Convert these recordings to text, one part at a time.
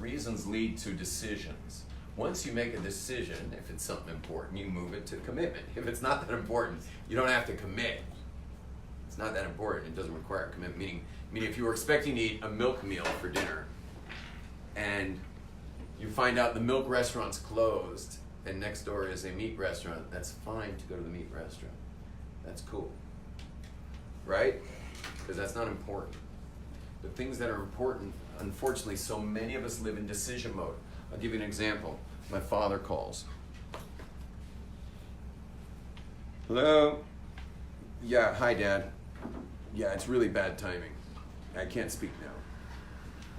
reasons lead to decisions. Once you make a decision, if it's something important, you move it to commitment. If it's not that important, you don't have to commit. It's not that important. It doesn't require commitment. Meaning if you were expecting to eat a milk meal for dinner and you find out the milk restaurant's closed and next door is a meat restaurant, that's fine to go to the meat restaurant. That's cool. Right? Because that's not important. The things that are important, unfortunately, so many of us live in decision mode. I'll give you an example. My father calls. Hello? Yeah, hi, Dad. Yeah, it's really bad timing. I can't speak now.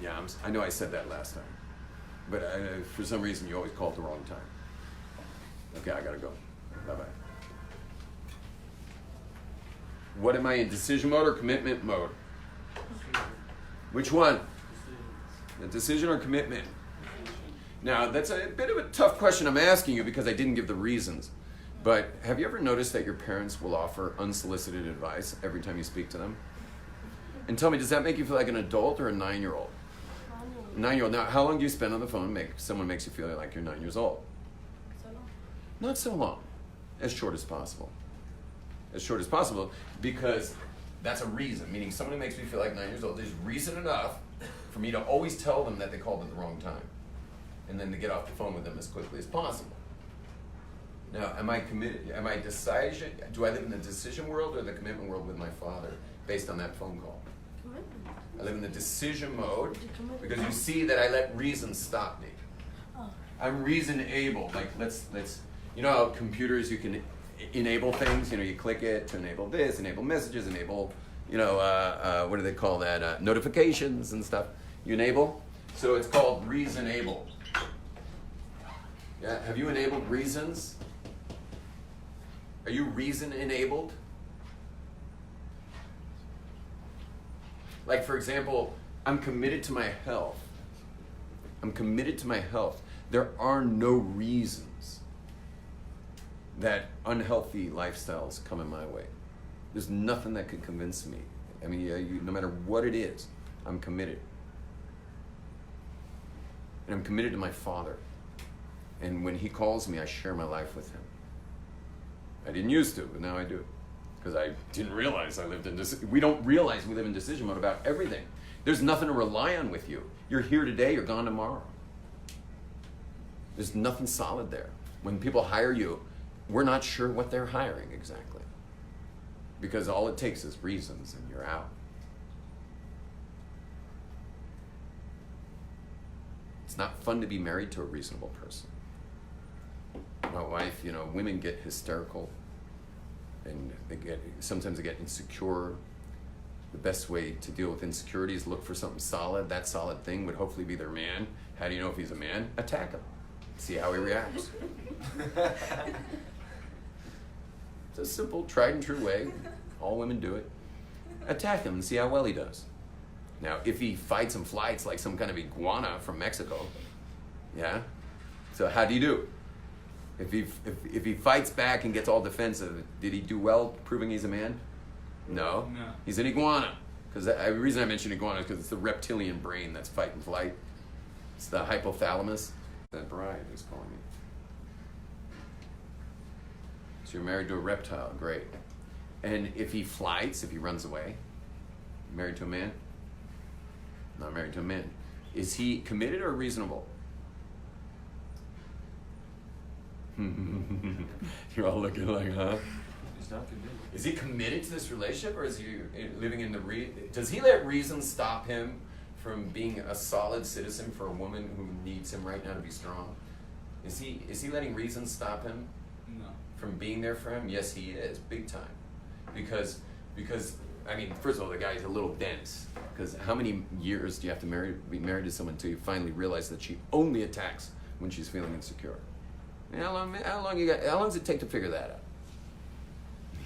Yeah, I know I said that last time. But for some reason, you always call at the wrong time. Okay, I gotta go. Bye-bye. What am I in, decision mode or commitment mode? Which one? The decision or commitment? Now, that's a bit of a tough question I'm asking you because I didn't give the reasons. But have you ever noticed that your parents will offer unsolicited advice every time you speak to them? And tell me, does that make you feel like an adult or a 9-year-old? 9-year-old. Now, how long do you spend on the phone someone makes you feel like you're 9 years old? So long. Not so long. As short as possible. As short as possible because that's a reason. Meaning someone who makes me feel like 9 years old, there's reason enough for me to always tell them that they called at the wrong time. And then to get off the phone with them as quickly as possible. Now, am I committed? Do I live in the decision world or the commitment world with my father based on that phone call? Commitment. I live in the decision mode because you see that I let reason stop me. Oh. I'm reason able. Like let's you know how computers you can enable things. You know, you click it to enable this, enable messages, enable what do they call that? Notifications and stuff. You enable. So it's called reason able. Yeah. Have you enabled reasons? Are you reason enabled? Like, for example, I'm committed to my health. I'm committed to my health. There are no reasons that unhealthy lifestyles come in my way. There's nothing that could convince me. I mean, no matter what it is, I'm committed. And I'm committed to my father. And when he calls me, I share my life with him. I didn't used to, but now I do. Because I didn't realize I lived in we don't realize we live in decision mode about everything. There's nothing to rely on with you. You're here today, you're gone tomorrow. There's nothing solid there. When people hire you, we're not sure what they're hiring exactly. Because all it takes is reasons and you're out. It's not fun to be married to a reasonable person. My wife, women get hysterical and sometimes they get insecure. The best way to deal with insecurity is look for something solid. That solid thing would hopefully be their man. How do you know if he's a man? Attack him. See how he reacts. It's a simple, tried and true way. All women do it. Attack him and see how well he does. Now, if he fights and flights like some kind of iguana from Mexico, yeah? So how do you do? If he fights back and gets all defensive, did he do well proving he's a man? No. He's an iguana. Because the reason I mention iguana is because it's the reptilian brain that's fight and flight. It's the hypothalamus. That bride is calling me. So you're married to a reptile, great. And if he flights, if he runs away, married to a man? Not married to a man. Is he committed or reasonable? You're all looking like, huh? He's not committed. Is he committed to this relationship, or is he living in the does he let reason stop him from being a solid citizen for a woman who needs him right now to be strong? Is he letting reason stop him? No. From being there for him? Yes, he is, big time. Because I mean, first of all, the guy's a little dense. Because how many years do you have to be married to someone until you finally realize that she only attacks when she's feeling insecure? How long does it take to figure that out?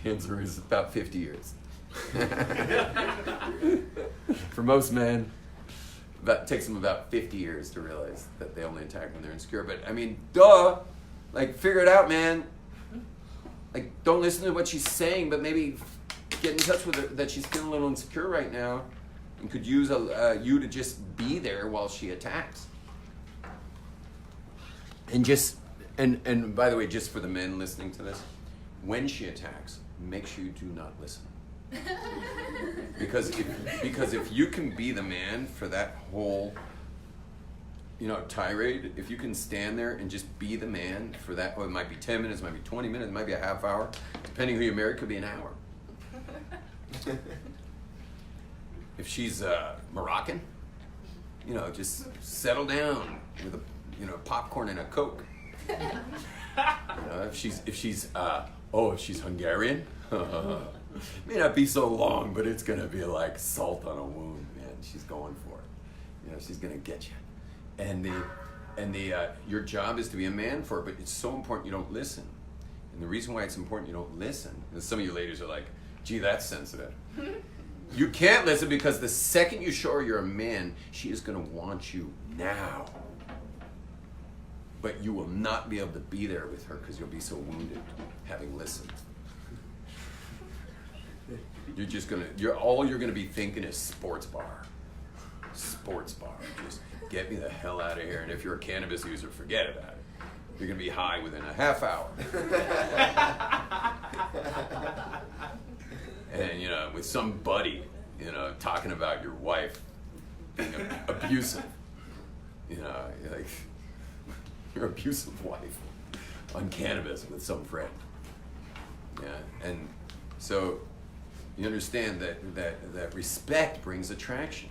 The answer is about 50 years. For most men, it takes them about 50 years to realize that they only attack when they're insecure. But I mean, duh! Like, figure it out, man. Like, don't listen to what she's saying, but maybe get in touch with her that she's feeling a little insecure right now. and could use you to just be there while she attacks. And just, and by the way, just for the men listening to this, when she attacks, make sure you do not listen. Because if you can be the man for that whole, tirade, if you can stand there and just be the man for that, it might be 10 minutes, it might be 20 minutes, it might be a half hour, depending who you're married, it could be an hour. If she's Moroccan, just settle down with a popcorn and a Coke. If she's Hungarian, may not be so long, but it's gonna be like salt on a wound, man. She's going for it. She's gonna get you. And your job is to be a man for her, but it's so important you don't listen. And the reason why it's important you don't listen, and some of you ladies are like, gee, that's sensitive. You can't listen because the second you show her you're a man, she is gonna want you now. But you will not be able to be there with her because you'll be so wounded having listened. All you're gonna be thinking is sports bar. Just get me the hell out of here. And if you're a cannabis user, forget about it. You're gonna be high within a half hour. And with some buddy, talking about your wife being abusive. Like your abusive wife on cannabis with some friend. Yeah, and so you understand that respect brings attraction.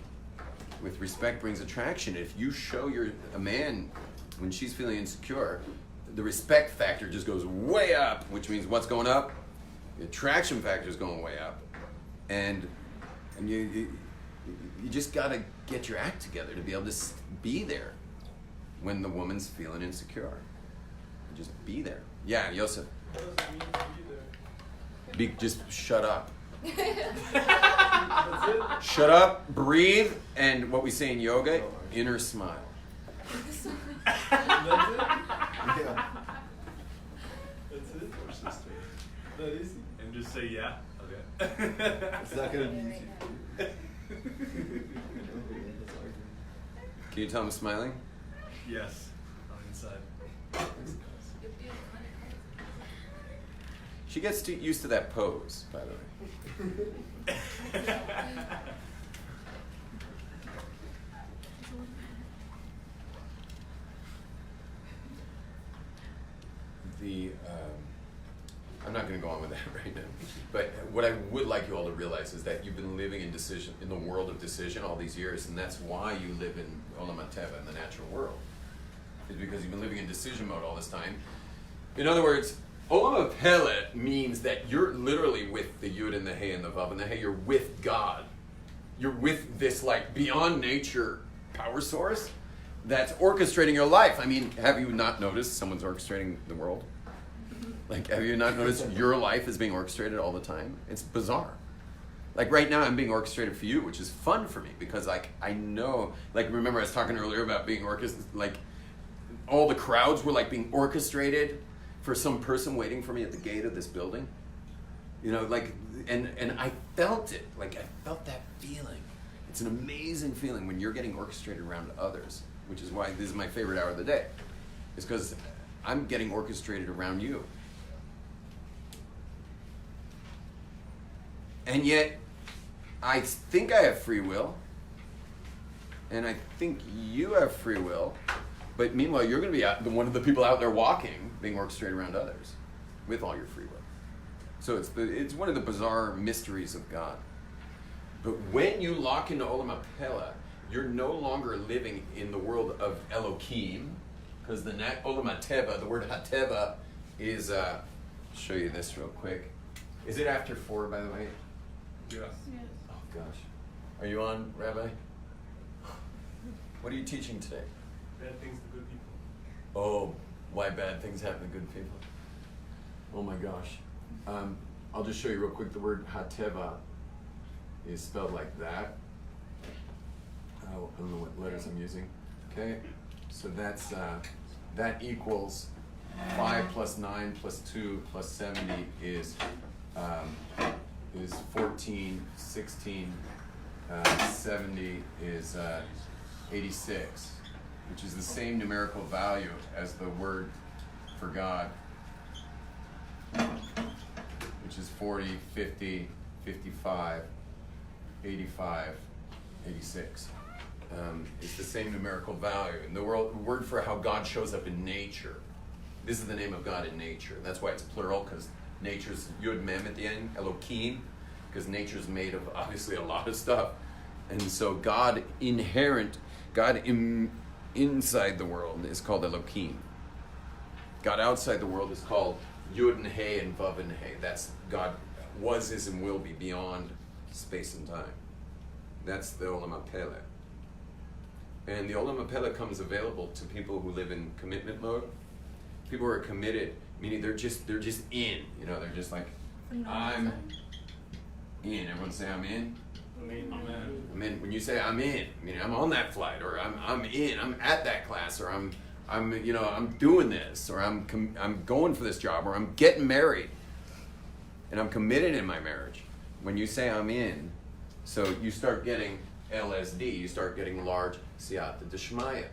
With respect brings attraction. If you show a man when she's feeling insecure, the respect factor just goes way up, which means what's going up? The attraction factor is going way up, and you just got to get your act together to be able to be there when the woman's feeling insecure. Just be there. Yeah, Yosef. What does it mean to be there? Just shut up. That's it? Shut up, breathe, and what we say in yoga, inner smile. That's it? Yeah. That's it? Or sister. That easy? And just say yeah. Okay. It's not gonna be easy for you. Can you tell I'm smiling? Yes. On the inside. She gets used to that pose, by the way. I'm not going to go on with that right now. But what I would like you all to realize is that you've been living in the world of decision all these years, and that's why you live in Olam HaTeva, in the natural world. Is because you've been living in decision mode all this time. In other words, Olam HaPele means that you're literally with the Yud and the Hey and the Vav and the Hey. You're with God. You're with this beyond nature power source that's orchestrating your life. I mean, have you not noticed someone's orchestrating the world? Have you not noticed your life is being orchestrated all the time? It's bizarre. Right now I'm being orchestrated for you, which is fun for me because I know, remember I was talking earlier about being orchestrated, all the crowds were being orchestrated for some person waiting for me at the gate of this building. And I felt it. I felt that feeling. It's an amazing feeling when you're getting orchestrated around others, which is why this is my favorite hour of the day. It's because I'm getting orchestrated around you. And yet, I think I have free will, and I think you have free will, but meanwhile, you're going to be one of the people out there walking, being orchestrated around others, with all your free will. So it's one of the bizarre mysteries of God. But when you lock into Olam HaPele, you're no longer living in the world of Elohim, because the Olam HaTeva, the word HaTeva is, show you this real quick. Is it after 4, by the way? Yeah. Oh, gosh. Are you on, Rabbi? What are you teaching today? Bad things to good people. Oh, why bad things happen to good people. Oh my gosh. I'll just show you real quick. The word HaTeva is spelled like that. I don't know what letters I'm using. Okay, so that equals 5 plus 9 plus 2 plus 70 is 14, 16, 70 is 86, which is the same numerical value as the word for God, which is 40, 50, 55, 85, 86. It's the same numerical value. And the word for how God shows up in nature, this is the name of God in nature. That's why it's plural, because nature's Yud Mem at the end, Elohim, because nature's made of obviously a lot of stuff. And so God inside the world is called Elohim. God outside the world is called Yud and He and Vav and He. That's God was, is, and will be beyond space and time. That's the Olam HaPele. And the Olam HaPele comes available to people who live in commitment mode. People who are committed, meaning they're just in. You know, they're just like, I'm in. Everyone say I'm in. I'm in. When you say I'm in, meaning I'm on that flight, or I'm in. I'm at that class, or I'm doing this, or I'm going for this job, or I'm getting married, and I'm committed in my marriage. When you say I'm in, so you start getting LSD, you start getting large siyata d'shmaya,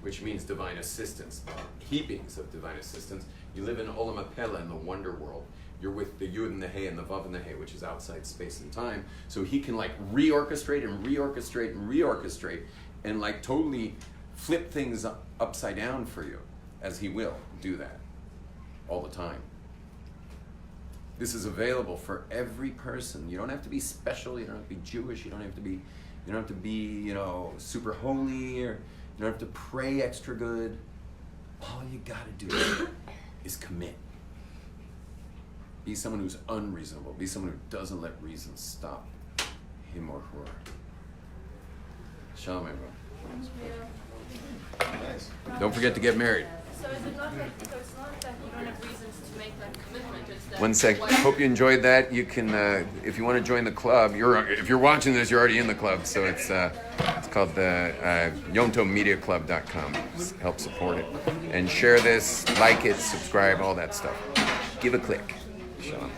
which means divine assistance, heapings of divine assistance. You live in Olam HaPele, in the wonder world. You're with the Yud and the He and the Vav and the He, which is outside space and time. So he can like reorchestrate and like totally flip things upside down for you, as he will do that all the time. This is available for every person. You don't have to be special. You don't have to be Jewish. You don't have to be, super holy, or you don't have to pray extra good. All you gotta do is commit. Be someone who's unreasonable. Be someone who doesn't let reason stop him or her. Shalom, everyone. Nice. Don't forget to get married. So is it not that, so it's not that you don't have reasons to make that commitment, it's that... One sec. Hope you enjoyed that. You can, if you want to join the club, if you're watching this, you're already in the club. So it's called the YomTovMediaClub.com. Help support it. And share this, like it, subscribe, all that stuff. Give a click. Shalom.